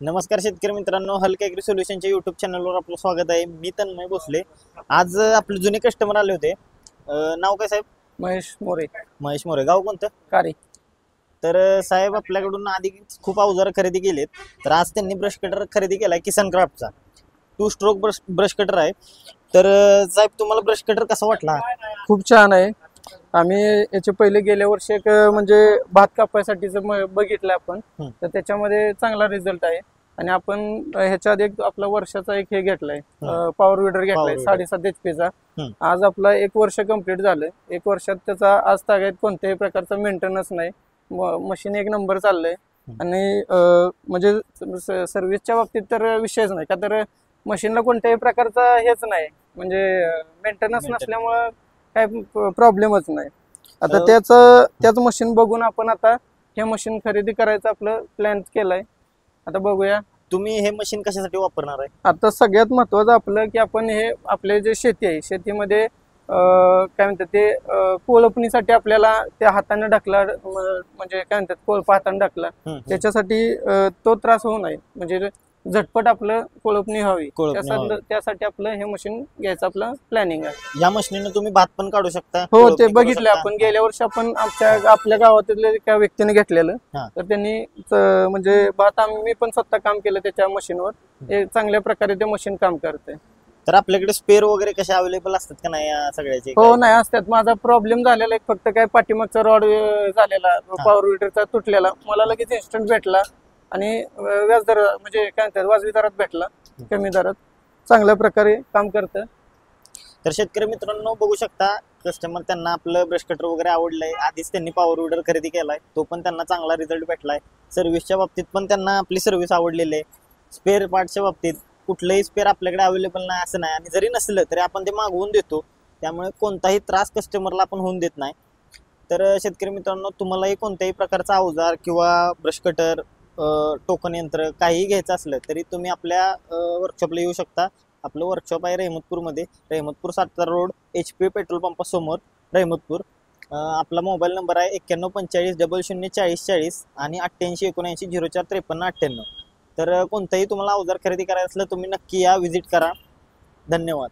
नमस्कार शेतकरी मित्रांनो, हलके ॲग्री सोल्युशनच्या यूट्यूब चॅनलवर आपलं स्वागत आहे। मी तन्मय भोसले। आज आपले जुने कस्टमर आले होते। नाव काय साहेब? महेश मोरे। महेश मोरे। गाव कोणतं? कारी। तर साहेब आपल्याकडून आधी खूप अवजार खरेदी केलेत, तर आज त्यांनी ब्रश कटर खरेदी केलाय किसन क्राफ्टचा। 2 स्ट्रोक ब्रश कटर आहे। तर साहेब तुम्हाला ब्रश कटर कसा वाटला? खूप छान आहे। आम्ही याच्या पहिले गेल्या वर्षी एक म्हणजे भात कापायसाठीच बघितलं आपण, तर त्याच्यामध्ये चांगला रिझल्ट आहे। आणि आपण ह्याच्या आधी आपला वर्षाचा एक हे घेतलाय, पॉवर विडर घेतलाय 7.5 HP चा। आज आपला 1 वर्ष कंप्लीट झालंय। 1 वर्षात त्याचा आज तागायत कोणत्याही प्रकारचा मेंटेनन्स नाही, मशीन एक नंबर चाललंय। आणि म्हणजे सर्व्हिसच्या बाबतीत तर विषयच नाही का, तर मशीनला कोणत्याही प्रकारचा हेच नाही, म्हणजे मेंटेनन्स नसल्यामुळं काय प्रॉब्लेमच नाही। आता त्याच मशीन बघून आपण आता हे मशीन खरेदी करायचं आपलं प्लॅन केलाय। आता बघूया। तुम्ही हे मशीन कशासाठी वापरणार आहे? आता सगळ्यात महत्वाचं आपलं की आपण हे आपले जे शेती आहे, शेतीमध्ये काय म्हणतात ते कोळपणीसाठी आपल्याला त्या हाताने ढकला, म्हणजे काय म्हणतात कोळपा हाताने ढकला, त्याच्यासाठी तो त्रास होऊ नये, म्हणजे झटपट आपलं कोळपणी व्हावी, त्यासाठी आपलं हे मशीन घ्यायचं आपलं प्लॅनिंग आहे। या मशीनीने तुम्ही भात पण काढू शकता? हो, ते बघितलं आपण गेल्या वर्षी आपण आपल्या गावातल्या एका व्यक्तीने घेतलेलं, तर त्यांनी म्हणजे भात मी पण स्वतः काम केलं त्याच्या मशीनवर। चांगल्या प्रकारे ते मशीन काम करते। तर आपल्याकडे स्पेअर वगैरे कसे अवेलेबल असतात का नाही या सगळ्याचे? हो, नाही असतात। माझा प्रॉब्लेम झालेला एक फक्त काय पाठीमागचा रॉड झालेला, पॉवर विडरचा तुटलेला, मला लगेच इन्स्टंट भेटला आणि व्याजदर म्हणजे काय म्हणतात वाजवी दरात भेटला, कमी दरात, चांगल्या प्रकारे काम करतं। तर शेतकरी मित्रांनो बघू शकता, कस्टमर त्यांना आपलं ब्रश कटर वगैरे आवडलंय। आधीच त्यांनी पॉवर विडर खरेदी केलाय, तो पण त्यांना चांगला रिझल्ट भेटलाय। सर्व्हिसच्या बाबतीत पण त्यांना आपली सर्व्हिस आवडलेली आहे। स्पेअर पार्टच्या बाबतीत कुठलंही स्पेअर आपल्याकडे अवेलेबल नाही असं नाही, आणि जरी नसलं तरी आपण ते मागवून देतो, त्यामुळे कोणताही त्रास कस्टमरला आपण होऊन देत नाही। तर शेतकरी मित्रांनो, तुम्हालाही कोणत्याही प्रकारचा अवजार किंवा ब्रश कटर, टोकन यंत्र काही घ्यायचं असलं तरी तुम्ही आपल्या वर्कशॉपला येऊ शकता। आपलं वर्कशॉप आहे रहमतपूरमध्ये, Rahimatpur Satara road, HP petrol पंपासमोर, Rahimatpur. आपला मोबाईल नंबर आहे 9145 00 40 40 आणि 8879 04 53 98। तर कोणतंही तुम्हाला अवजार खरेदी करायचं असलं तुम्ही नक्की या, व्हिजिट करा। धन्यवाद।